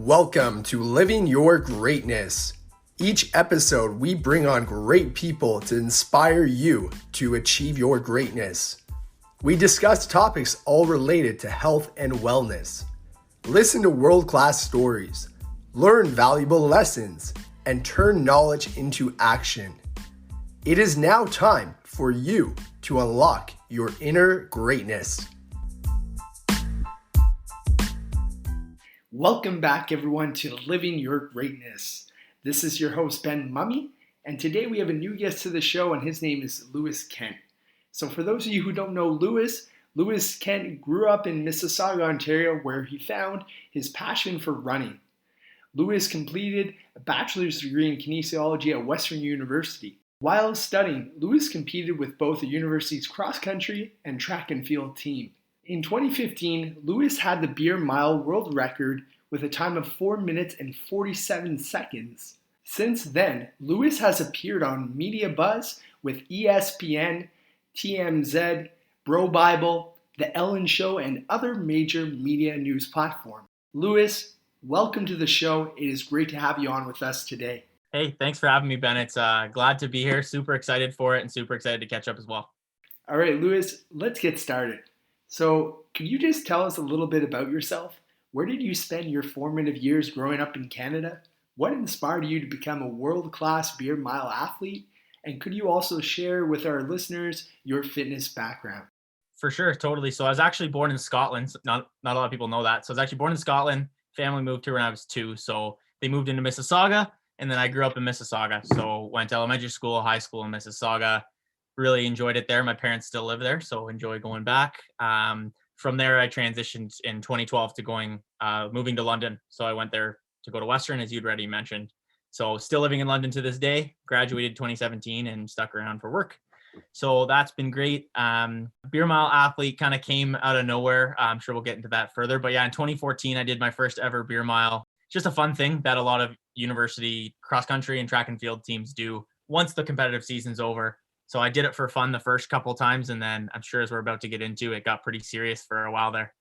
Welcome to Living Your Greatness. Each episode, we bring on great people to inspire you to achieve your greatness. We discuss topics all related to health and wellness. Listen to world-class stories, learn valuable lessons, and turn knowledge into action. It is now time for you to unlock your inner greatness. Welcome back, everyone, to Living Your Greatness. This is your host, Ben Mumme, and today we have a new guest to the show, and his name is Lewis Kent. So for those of you who don't know Lewis Kent grew up in Mississauga, Ontario, where he found his passion for running. Lewis completed a bachelor's degree in kinesiology at Western University. While studying, Lewis competed with both the university's cross-country and track and field team. In 2015, Lewis had the beer mile world record with a time of 4 minutes and 47 seconds. Since then, Lewis has appeared on Media Buzz with ESPN, TMZ, BroBible, The Ellen Show, and other major media news platforms. Lewis, welcome to the show. It is great to have you on with us today. Hey, thanks for having me, Ben. It's glad to be here. Super excited for it and super excited to catch up as well. All right, Lewis, let's get started. So, can you just tell us a little bit about yourself? Where did you spend your formative years growing up in Canada? What inspired you to become a world-class beer mile athlete? And could you also share with our listeners your fitness background? For sure, totally. So I was actually born in Scotland. Not a lot of people know that. So I was actually born in Scotland. Family moved here when I was 2. So they moved into Mississauga, and then I grew up in Mississauga. So went to elementary school, high school in Mississauga. Really enjoyed it there. My parents still live there, so enjoy going back. From there, I transitioned in 2012 to moving to London. So I went there to go to Western, as you'd already mentioned. So still living in London to this day, graduated 2017 and stuck around for work. So that's been great. Beer mile athlete kind of came out of nowhere. I'm sure we'll get into that further. But yeah, in 2014, I did my first ever beer mile. Just a fun thing that a lot of university cross-country and track and field teams do once the competitive season's over. So I did it for fun the first couple of times, and then I'm sure as we're about to get into, it got pretty serious for a while there.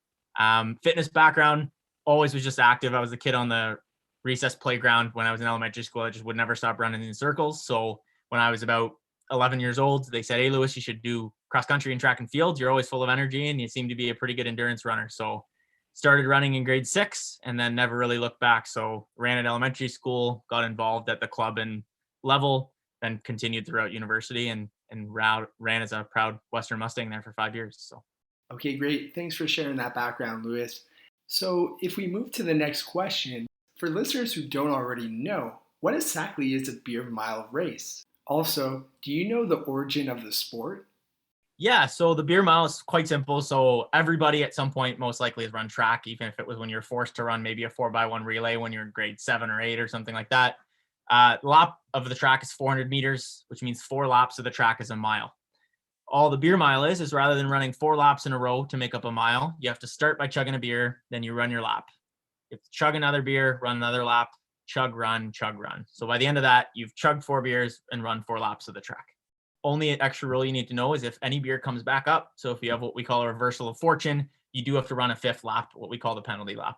Fitness background, always was just active. I was a kid on the recess playground when I was in elementary school. I just would never stop running in circles. So when I was about 11 years old, they said, "Hey, Lewis, you should do cross country and track and field. You're always full of energy, and you seem to be a pretty good endurance runner." So started running in grade 6 and then never really looked back. So ran at elementary school, got involved at the club and level, then continued throughout university and ran as a proud Western Mustang there for 5 years. So, okay, great. Thanks for sharing that background, Lewis. So if we move to the next question, for listeners who don't already know, what exactly is a beer mile race? Also, do you know the origin of the sport? Yeah, so the beer mile is quite simple. So everybody at some point most likely has run track, even if it was when you're forced to run maybe a 4x1 relay when you're in grade 7 or 8 or something like that. Lap of the track is 400 meters, which means 4 laps of the track is a mile. All the beer mile is rather than running 4 laps in a row to make up a mile, you have to start by chugging a beer, then you run your lap. You have to chug another beer, run another lap, chug, run, chug, run. So by the end of that, you've chugged 4 beers and run 4 laps of the track. Only extra rule you need to know is if any beer comes back up, so if you have what we call a reversal of fortune, you do have to run a 5th lap, what we call the penalty lap.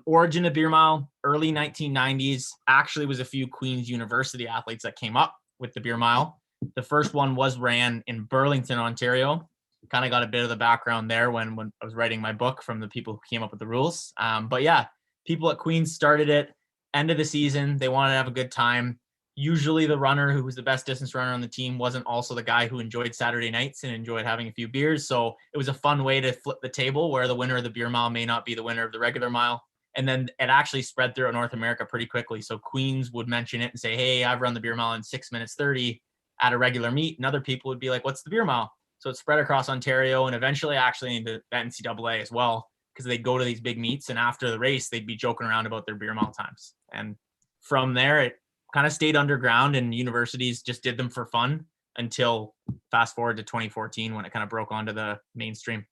Origin of beer mile, early 1990s, actually was a few Queen's University athletes that came up with the beer mile. The first one was ran in Burlington, Ontario. Kind of got a bit of the background there when I was writing my book from the people who came up with the rules. But yeah, people at Queen's started it, end of the season, they wanted to have a good time. Usually the runner who was the best distance runner on the team wasn't also the guy who enjoyed Saturday nights and enjoyed having a few beers. So it was a fun way to flip the table where the winner of the beer mile may not be the winner of the regular mile. And then it actually spread throughout North America pretty quickly. So Queens would mention it and say, "Hey, I've run the beer mile in 6 minutes 30 at a regular meet." And other people would be like, "What's the beer mile?" So it spread across Ontario and eventually actually into the NCAA as well, because they'd go to these big meets and after the race, they'd be joking around about their beer mile times. And from there, it kind of stayed underground and universities just did them for fun until fast forward to 2014 when it kind of broke onto the mainstream.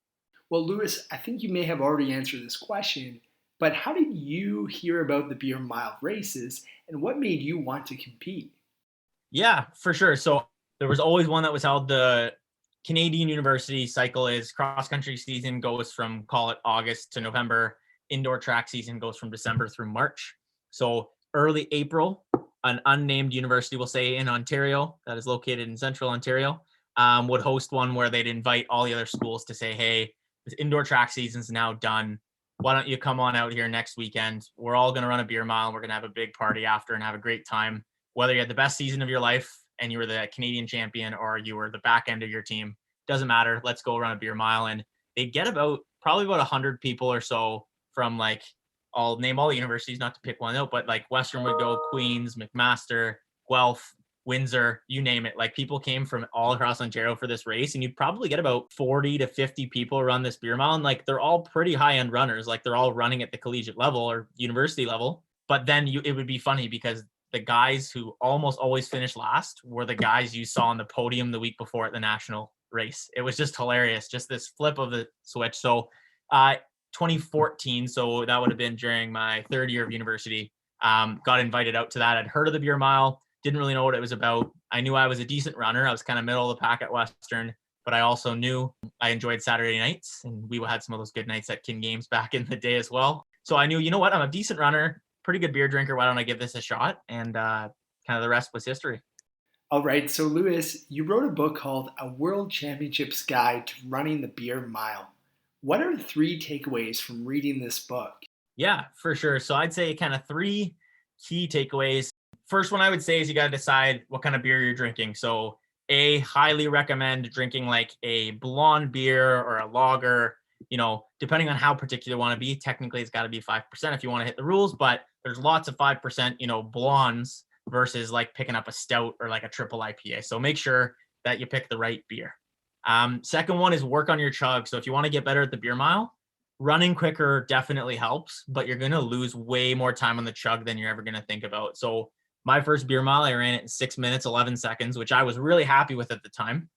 Well, Lewis, I think you may have already answered this question, but how did you hear about the beer mile races and what made you want to compete? Yeah, for sure. So there was always one that was held. The Canadian University cycle is cross-country season goes from, call it August to November. indoor track season goes from December through March. So early April, an unnamed university, we'll say in Ontario, that is located in central Ontario, would host one where they'd invite all the other schools to say, hey, this indoor track season's now done. Why don't you come on out here next weekend? We're all going to run a beer mile. We're going to have a big party after and have a great time. Whether you had the best season of your life and you were the Canadian champion or you were the back end of your team, doesn't matter. Let's go run a beer mile. And they get probably about 100 people or so from like, I'll name all the universities, not to pick one out, but like Western would go, Queens, McMaster, Guelph, Windsor, you name it. Like people came from all across Ontario for this race, and you'd probably get about 40 to 50 people run this beer mile. And like, they're all pretty high-end runners. Like they're all running at the collegiate level or university level. But then it would be funny because the guys who almost always finish last were the guys you saw on the podium the week before at the national race. It was just hilarious, just this flip of the switch. So 2014, so that would have been during my third year of university, got invited out to that. I'd heard of the beer mile, didn't really know what it was about. I knew I was a decent runner. I was kind of middle of the pack at Western, but I also knew I enjoyed Saturday nights, and we had some of those good nights at Kin Games back in the day as well. So I knew, you know what, I'm a decent runner, pretty good beer drinker. Why don't I give this a shot? And kind of the rest was history. All right, so Lewis, you wrote a book called A World Championships Guide to Running the Beer Mile. What are 3 takeaways from reading this book? Yeah, for sure. So I'd say kind of 3 key takeaways. First one I would say is you got to decide what kind of beer you're drinking. So highly recommend drinking like a blonde beer or a lager, depending on how particular you want to be. Technically, it's got to be 5% if you want to hit the rules, but there's lots of 5%, blondes versus like picking up a stout or like a triple IPA. So make sure that you pick the right beer. Second one is work on your chug. So if you want to get better at the beer mile, running quicker definitely helps, but you're going to lose way more time on the chug than you're ever going to think about. So my first beer mile, I ran it in 6 minutes, 11 seconds, which I was really happy with at the time.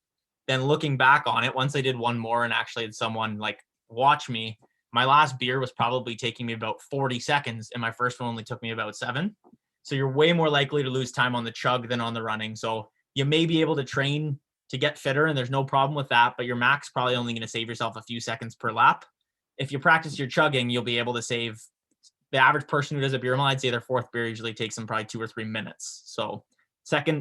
Then looking back on it, once I did one more and actually had someone like watch me, my last beer was probably taking me about 40 seconds and my first one only took me about 7. So you're way more likely to lose time on the chug than on the running. So you may be able to train to get fitter and there's no problem with that, but your max probably only going to save yourself a few seconds per lap. If you practice your chugging, you'll be able to save the average person who does a beer mile. I'd say their fourth beer usually takes them probably 2 or 3 minutes. So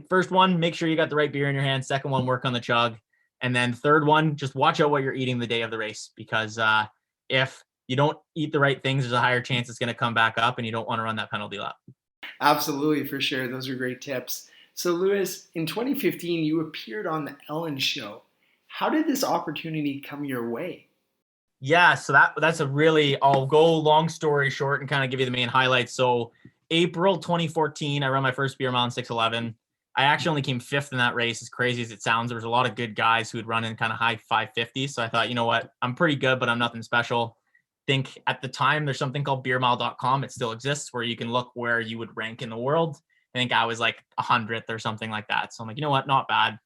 first one, make sure you got the right beer in your hand. Second one, work on the chug. And then third one, just watch out what you're eating the day of the race, because if you don't eat the right things, there's a higher chance it's going to come back up and you don't want to run that penalty lap. Absolutely, for sure. Those are great tips. So Lewis, in 2015, you appeared on the Ellen Show. How did this opportunity come your way? Yeah, so that's I'll go long story short and kind of give you the main highlights. So April 2014, I ran my first beer mile in 6:11. I actually only came 5th in that race, as crazy as it sounds. There was a lot of good guys who would run in kind of high 550s. So I thought, you know what, I'm pretty good, but I'm nothing special. Think at the time, there's something called beermile.com. It still exists, where you can look where you would rank in the world. I think I was like 100th or something like that. So I'm like, you know what, not bad.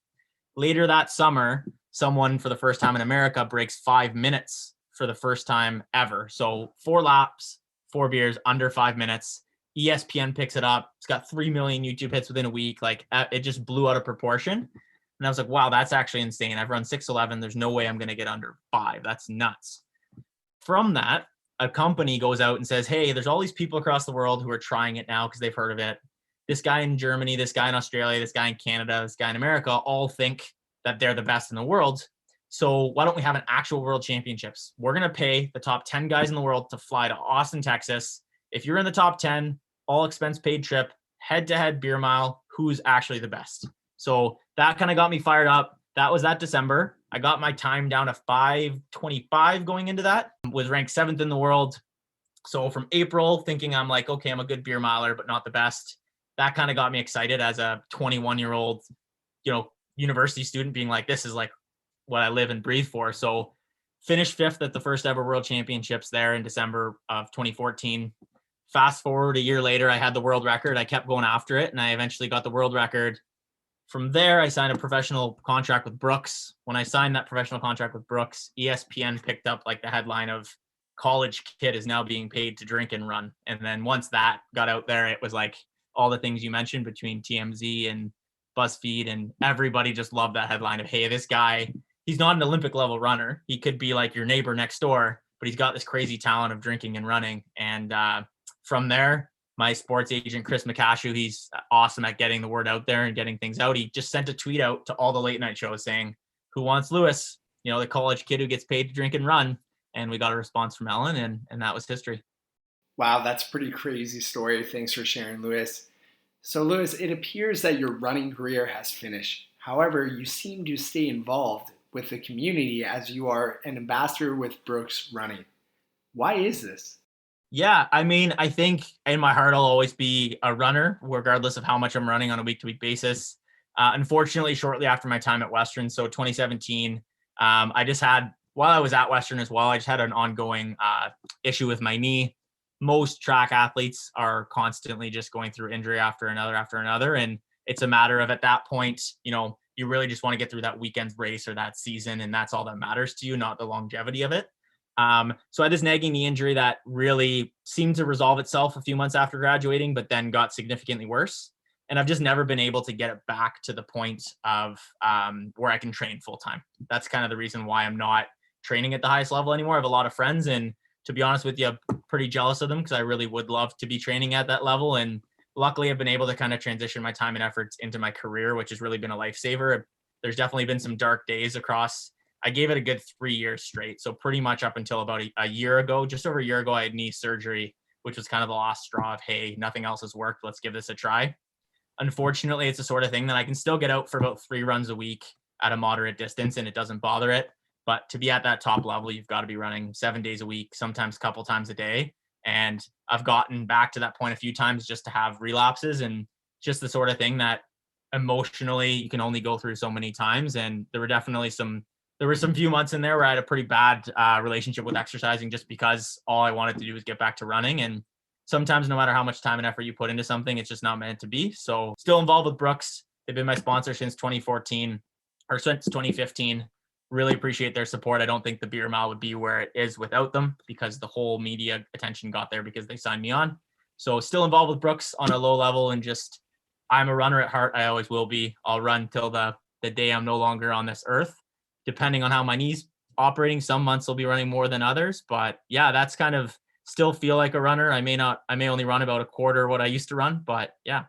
Later that summer, someone for the first time in America breaks 5 minutes for the first time ever. So 4 laps, 4 beers, under 5 minutes. ESPN picks it up. It's got 3 million YouTube hits within a week. Like, it just blew out of proportion. And I was like, wow, that's actually insane. I've run 6:11. There's no way I'm going to get under 5. That's nuts. From that, a company goes out and says, hey, there's all these people across the world who are trying it now because they've heard of it. This guy in Germany, this guy in Australia, this guy in Canada, this guy in America all think that they're the best in the world. So why don't we have an actual world championships? We're going to pay the top 10 guys in the world to fly to Austin, Texas. If you're in the top 10, all expense paid trip, head-to-head beer mile, who's actually the best? So that kind of got me fired up. That was that December. I got my time down to 5:25 going into that. Was ranked 7th in the world. So from April, thinking I'm like, okay, I'm a good beer miler, but not the best. That kind of got me excited as a 21-year-old, university student, being like, this is like what I live and breathe for. So finished 5th at the first ever world championships there in December of 2014. Fast forward a year later, I had the world record. I kept going after it, and I eventually got the world record. From there, I signed a professional contract with Brooks. When I signed that professional contract with Brooks, ESPN picked up like the headline of college kid is now being paid to drink and run. And then once that got out there, it was like all the things you mentioned between TMZ and BuzzFeed, and everybody just loved that headline of, hey, this guy, he's not an Olympic level runner. He could be like your neighbor next door, but he's got this crazy talent of drinking and running. And from there, my sports agent, Chris McCashew, he's awesome at getting the word out there and getting things out. He just sent a tweet out to all the late night shows saying, "Who wants Lewis? The college kid who gets paid to drink and run." And we got a response from Ellen, and that was history. Wow, that's a pretty crazy story. Thanks for sharing, Lewis. So, Lewis, it appears that your running career has finished. However, you seem to stay involved with the community as you are an ambassador with Brooks Running. Why is this? Yeah, I mean, I think in my heart, I'll always be a runner, regardless of how much I'm running on a week-to-week basis. Unfortunately, shortly after my time at Western, so 2017, while I was at Western as well, I just had an ongoing issue with my knee. Most track athletes are constantly just going through injury after another. And it's a matter of, at that point, you really just want to get through that weekend's race or that season. And that's all that matters to you, not the longevity of it. So I had this nagging knee injury that really seemed to resolve itself a few months after graduating, but then got significantly worse. And I've just never been able to get it back to the point of where I can train full time. That's kind of the reason why I'm not training at the highest level anymore. I have a lot of friends, and to be honest with you, I'm pretty jealous of them because I really would love to be training at that level. And luckily I've been able to kind of transition my time and efforts into my career, which has really been a lifesaver. There's definitely been some dark days I gave it a good 3 years straight. So pretty much up until about a year ago, just over a year ago, I had knee surgery, which was kind of the last straw of, hey, nothing else has worked. Let's give this a try. Unfortunately, it's the sort of thing that I can still get out for about 3 runs a week at a moderate distance, and it doesn't bother it. But to be at that top level, you've got to be running 7 days a week, sometimes a couple times a day. And I've gotten back to that point a few times just to have relapses, and just the sort of thing that emotionally you can only go through so many times. And there were some few months in there where I had a pretty bad relationship with exercising, just because all I wanted to do was get back to running. And sometimes no matter how much time and effort you put into something, it's just not meant to be. So still involved with Brooks. They've been my sponsor since 2014 or since 2015. Really appreciate their support. I don't think the beer mile would be where it is without them, because the whole media attention got there because they signed me on. So still involved with Brooks on a low level, and just, I'm a runner at heart. I always will be. I'll run till the day I'm no longer on this earth, depending on how my knee's operating. Some months will be running more than others, but yeah, that's kind of, still feel like a runner. I may only run about a quarter what I used to run, but yeah.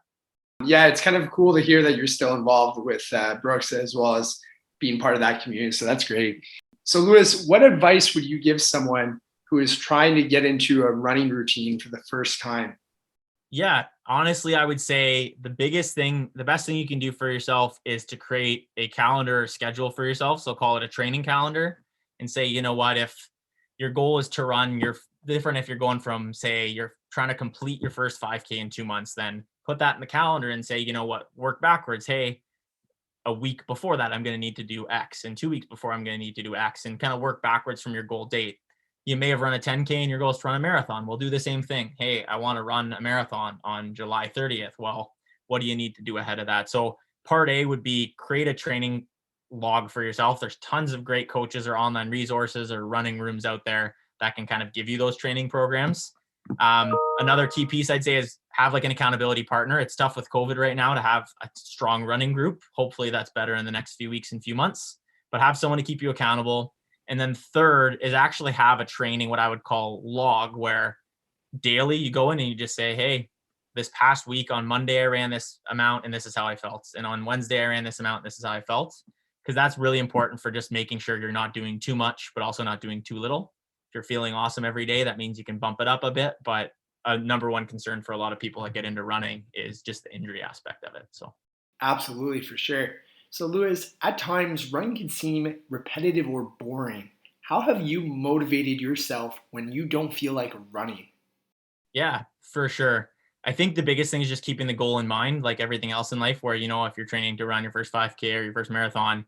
Yeah, it's kind of cool to hear that you're still involved with Brooks as well as being part of that community. So that's great. So Lewis, what advice would you give someone who is trying to get into a running routine for the first time? Yeah, honestly, I would say the best thing you can do for yourself is to create a calendar or schedule for yourself. So call it a training calendar, and say, you know what, if your goal is to run, you're different if you're going from, say, you're trying to complete your first 5K in 2 months, then put that in the calendar and say, you know what, work backwards. Hey, a week before that, I'm going to need to do X, and 2 weeks before, I'm going to need to do X, and kind of work backwards from your goal date. You may have run a 10K and your goal is to run a marathon. We'll do the same thing. Hey, I want to run a marathon on July 30th. Well, what do you need to do ahead of that? So part A would be create a training log for yourself. There's tons of great coaches or online resources or running rooms out there that can kind of give you those training programs. Another key piece I'd say is have like an accountability partner. It's tough with COVID right now to have a strong running group. Hopefully that's better in the next few weeks and few months, but have someone to keep you accountable. And then third is actually have a training, what I would call log, where daily you go in and you just say, hey, this past week on Monday, I ran this amount and this is how I felt. And on Wednesday, I ran this amount and this is how I felt. Because that's really important for just making sure you're not doing too much, but also not doing too little. If you're feeling awesome every day, that means you can bump it up a bit. But a number one concern for a lot of people that get into running is just the injury aspect of it. So absolutely, for sure. So Lewis, at times running can seem repetitive or boring. How have you motivated yourself when you don't feel like running? Yeah, for sure. I think the biggest thing is just keeping the goal in mind, like everything else in life, where, if you're training to run your first 5K or your first marathon,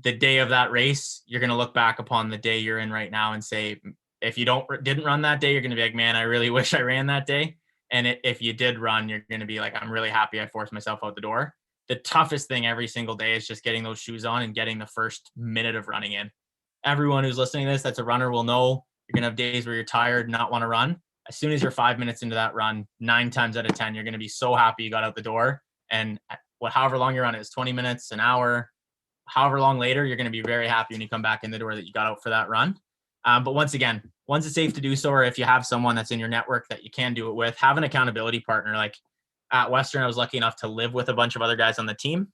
the day of that race, you're going to look back upon the day you're in right now and say, if you didn't run that day, you're going to be like, man, I really wish I ran that day. And if you did run, you're going to be like, I'm really happy I forced myself out the door. The toughest thing every single day is just getting those shoes on and getting the first minute of running in. Everyone who's listening to this that's a runner will know you're going to have days where you're tired, not want to run. As soon as you're 5 minutes into that run, 9 times out of 10, you're going to be so happy you got out the door. And however long your run is, 20 minutes, an hour, however long later, you're going to be very happy when you come back in the door that you got out for that run. But once again, once it's safe to do so, or if you have someone that's in your network that you can do it with, have an accountability partner. Like at Western, I was lucky enough to live with a bunch of other guys on the team.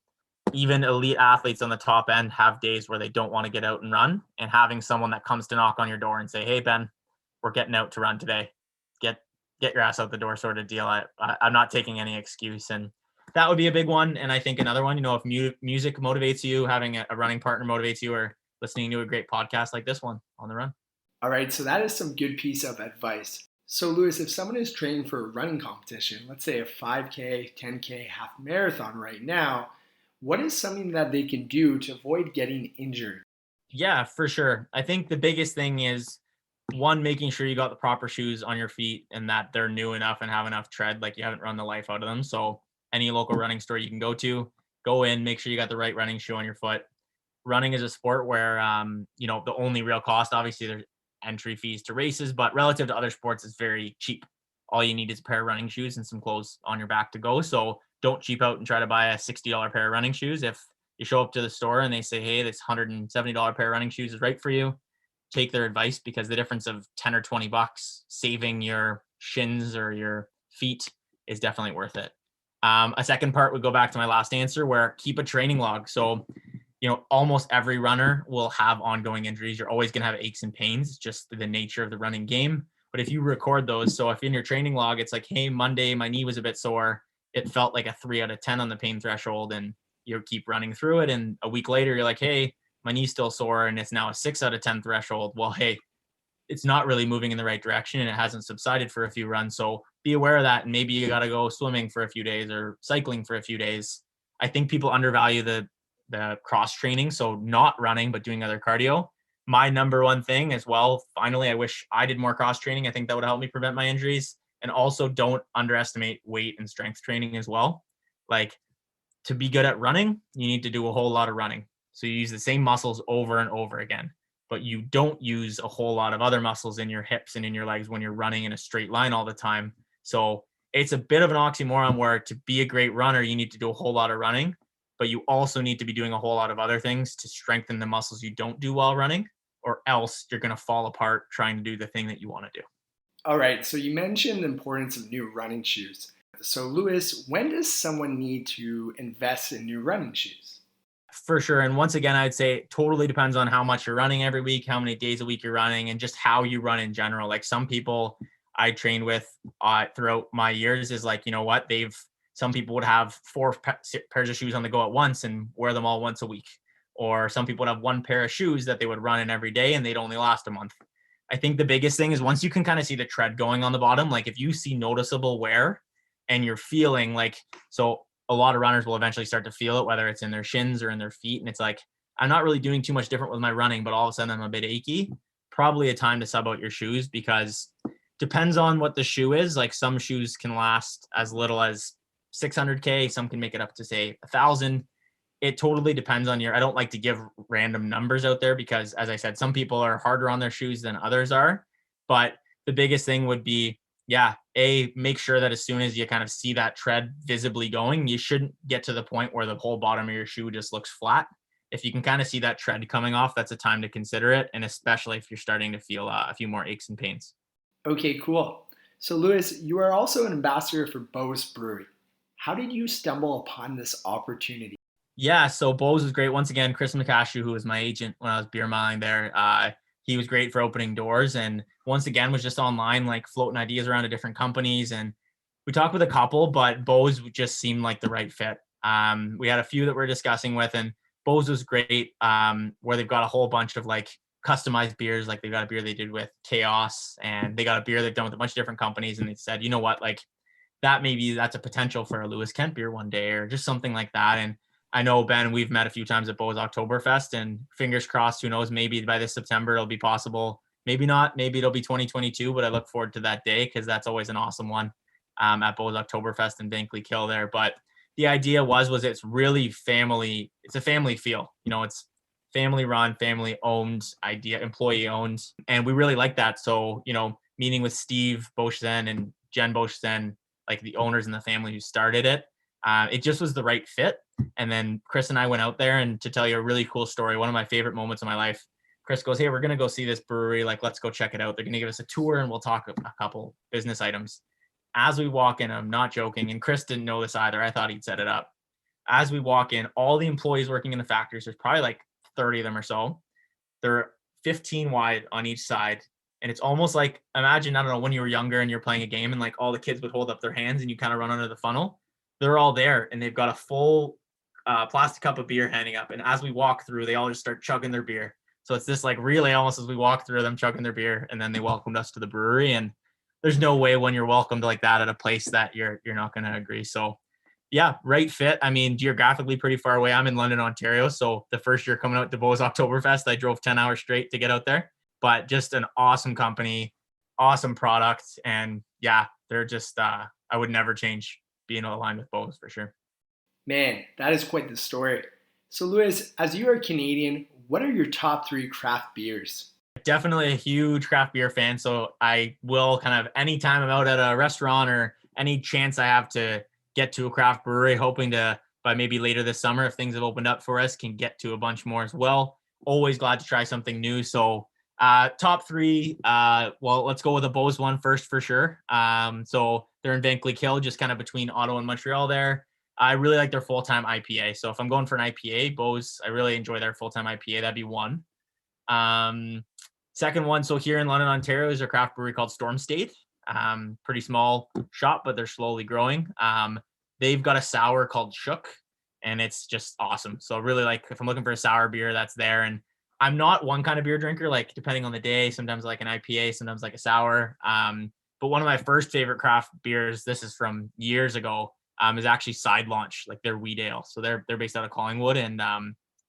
Even elite athletes on the top end have days where they don't want to get out and run, and having someone that comes to knock on your door and say, "Hey, Ben, we're getting out to run today. Get your ass out the door," sort of deal. I'm not taking any excuse. And that would be a big one. And I think another one, if music motivates you, having a running partner motivates you, or listening to a great podcast like this one on the run. All right, so that is some good piece of advice. So Lewis, if someone is training for a running competition, let's say a 5K, 10K, half marathon right now, what is something that they can do to avoid getting injured? Yeah, for sure. I think the biggest thing is, one, making sure you got the proper shoes on your feet and that they're new enough and have enough tread, like you haven't run the life out of them. So any local running store you can go in, make sure you got the right running shoe on your foot. Running is a sport where, the only real cost, obviously there's entry fees to races, but relative to other sports, it's very cheap. All you need is a pair of running shoes and some clothes on your back to go. So don't cheap out and try to buy a $60 pair of running shoes. If you show up to the store and they say, "Hey, this $170 pair of running shoes is right for you," take their advice, because the difference of 10 or 20 bucks saving your shins or your feet is definitely worth it. A second part would go back to my last answer, where keep a training log. So, almost every runner will have ongoing injuries. You're always going to have aches and pains, just the nature of the running game. But if you record those, so if in your training log, it's like, "Hey, Monday, my knee was a bit sore. It felt like a 3 out of 10 on the pain threshold," and you keep running through it. And a week later, you're like, "Hey, my knee's still sore and it's now a 6 out of 10 threshold." Well, hey, it's not really moving in the right direction and it hasn't subsided for a few runs. So be aware of that. And maybe you got to go swimming for a few days or cycling for a few days. I think people undervalue the cross training. So not running, but doing other cardio. My number one thing as well, finally, I wish I did more cross training. I think that would help me prevent my injuries. And also don't underestimate weight and strength training as well. Like, to be good at running, you need to do a whole lot of running. So you use the same muscles over and over again, but you don't use a whole lot of other muscles in your hips and in your legs when you're running in a straight line all the time. So it's a bit of an oxymoron, where to be a great runner, you need to do a whole lot of running, but you also need to be doing a whole lot of other things to strengthen the muscles you don't do while running, or else you're going to fall apart trying to do the thing that you want to do. All right, so you mentioned the importance of new running shoes. So Lewis, when does someone need to invest in new running shoes? For sure. And once again, I'd say it totally depends on how much you're running every week, how many days a week you're running, and just how you run in general. Like some people I trained with throughout my years is like, some people would have 4 pairs of shoes on the go at once and wear them all once a week. Or some people would have 1 pair of shoes that they would run in every day and they'd only last a month. I think the biggest thing is, once you can kind of see the tread going on the bottom, like if you see noticeable wear and you're feeling like, so a lot of runners will eventually start to feel it, whether it's in their shins or in their feet. And it's like, I'm not really doing too much different with my running, but all of a sudden I'm a bit achy. Probably a time to sub out your shoes, because depends on what the shoe is. Like some shoes can last as little as 600K. Some can make it up to say 1,000. It totally depends on I don't like to give random numbers out there, because as I said, some people are harder on their shoes than others are. But the biggest thing would be, make sure that as soon as you kind of see that tread visibly going, you shouldn't get to the point where the whole bottom of your shoe just looks flat. If you can kind of see that tread coming off, that's a time to consider it. And especially if you're starting to feel a few more aches and pains. Okay, cool. So Lewis, you are also an ambassador for Bose Brewery. How did you stumble upon this opportunity? Yeah, so Bose was great. Once again, Chris McCashew, who was my agent when I was beer miling there, he was great for opening doors, and once again was just online, like floating ideas around to different companies. And we talked with a couple, but Bose just seemed like the right fit. We had a few that we're discussing with, and Bose was great, where they've got a whole bunch of like customized beers. Like they've got a beer they did with Chaos, and they got a beer they've done with a bunch of different companies. And they said, you know what, like that's a potential for a Lewis Kent beer one day, or just something like that. And I know, Ben, we've met a few times at Bose Oktoberfest, and fingers crossed, who knows, maybe by this September it'll be possible. Maybe not, maybe it'll be 2022, but I look forward to that day, because that's always an awesome one at Bose Oktoberfest in Bankley Kill there. But the idea was it's really family. It's a family feel, it's family run, family owned idea, employee owned. And we really like that. So, meeting with Steve Boschzen and Jen Boschzen, like the owners and the family who started it, it just was the right fit. And then Chris and I went out there, and to tell you a really cool story, one of my favorite moments of my life, Chris goes, hey, we're going to go see this brewery. Like, let's go check it out. They're going to give us a tour and we'll talk a couple business items. As we walk in, I'm not joking, and Chris didn't know this either. I thought he'd set it up. As we walk in, all the employees working in the factories, there's probably like 30 of them or so. They're 15 wide on each side. And it's almost like, imagine, I don't know, when you were younger and you're playing a game and like all the kids would hold up their hands and you kind of run under the funnel. They're all there and they've got a full plastic cup of beer handing up. And as we walk through, they all just start chugging their beer. So it's this like relay almost as we walk through, them chugging their beer, and then they welcomed us to the brewery. And there's no way when you're welcomed like that at a place that you're not going to agree. So yeah, right fit. I mean, geographically pretty far away. I'm in London, Ontario. So the first year coming out to Bose Oktoberfest, I drove 10 hours straight to get out there. But just an awesome company, awesome product. And yeah, they're just, I would never change being aligned with Bose for sure. Man, that is quite the story. So Lewis, as you are Canadian, what are your top 3 craft beers? Definitely a huge craft beer fan. So I will kind of, anytime I'm out at a restaurant or any chance I have to get to a craft brewery, hoping to, by maybe later this summer, if things have opened up for us, can get to a bunch more as well. Always glad to try something new. So top 3, well, let's go with a Bose one first for sure. So they're in Vankleek Hill, just kind of between Ottawa and Montreal there. I really like their full-time IPA. So if I'm going for an IPA, Bose, I really enjoy their full-time IPA. That'd be one. Second one, so here in London, Ontario, is a craft brewery called Storm State. Pretty small shop, but they're slowly growing. They've got a sour called Shook, and it's just awesome. So really, like, if I'm looking for a sour beer, that's there. And I'm not one kind of beer drinker, like depending on the day, sometimes like an IPA, sometimes like a sour. But one of my first favorite craft beers, this is from years ago, is actually Side Launch, like their wheat ale. So they're based out of Collingwood, and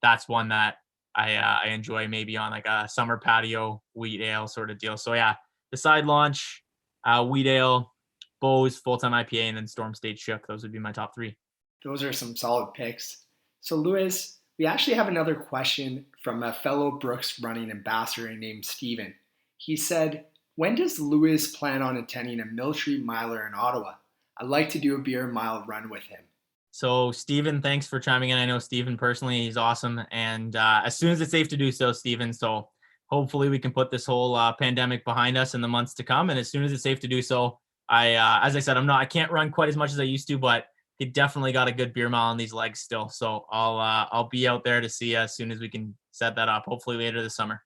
that's one that I enjoy maybe on like a summer patio wheat ale sort of deal. So yeah, the Side Launch, wheat ale, Bose, full-time IPA, and then Storm State Shook. Those would be my top 3. Those are some solid picks. So Lewis, we actually have another question from a fellow Brooks running ambassador named Steven. He said, when does Lewis plan on attending a military miler in Ottawa? I'd like to do a beer mile run with him. So Steven, thanks for chiming in. I know Steven personally, he's awesome. And as soon as it's safe to do so, Steven, so hopefully we can put this whole pandemic behind us in the months to come. And as soon as it's safe to do so, as I said, I can't run quite as much as I used to, but he definitely got a good beer mile on these legs still. So I'll be out there to see you as soon as we can set that up, hopefully later this summer.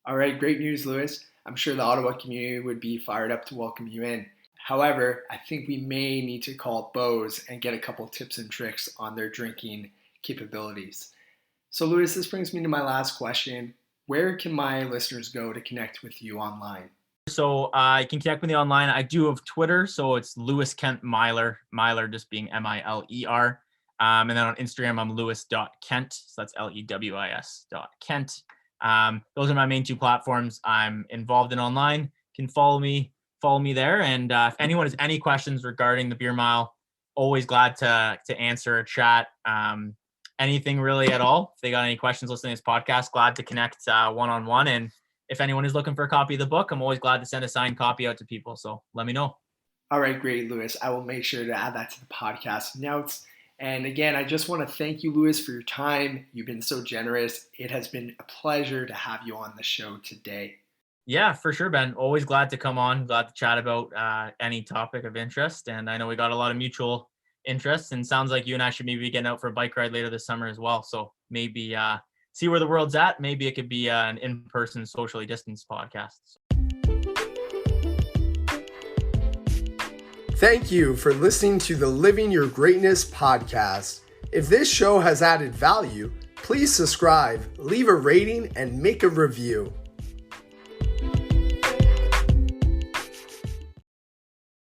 All right, great news, Lewis. I'm sure the Ottawa community would be fired up to welcome you in. However, I think we may need to call Bose and get a couple tips and tricks on their drinking capabilities. So Lewis, this brings me to my last question. Where can my listeners go to connect with you online? So you can connect with me online. I do have Twitter, so it's Lewis Kent Miler, Miler just being Miler. And then on Instagram, I'm lewis.kent, so that's LEWIS.Kent. Those are my main 2 platforms I'm involved in online. You can follow me there. And if anyone has any questions regarding the beer mile, always glad to answer or chat. Anything really at all. If they got any questions listening to this podcast, glad to connect one-on-one. And if anyone is looking for a copy of the book, I'm always glad to send a signed copy out to people. So let me know. All right, great, Lewis. I will make sure to add that to the podcast notes. And again, I just want to thank you, Lewis, for your time. You've been so generous. It has been a pleasure to have you on the show today. Yeah, for sure, Ben. Always glad to come on. Glad to chat about any topic of interest. And I know we got a lot of mutual interests, and sounds like you and I should maybe be getting out for a bike ride later this summer as well. So maybe see where the world's at. Maybe it could be an in-person socially distanced podcast. Thank you for listening to the Living Your Greatness podcast. If this show has added value, please subscribe, leave a rating, and make a review.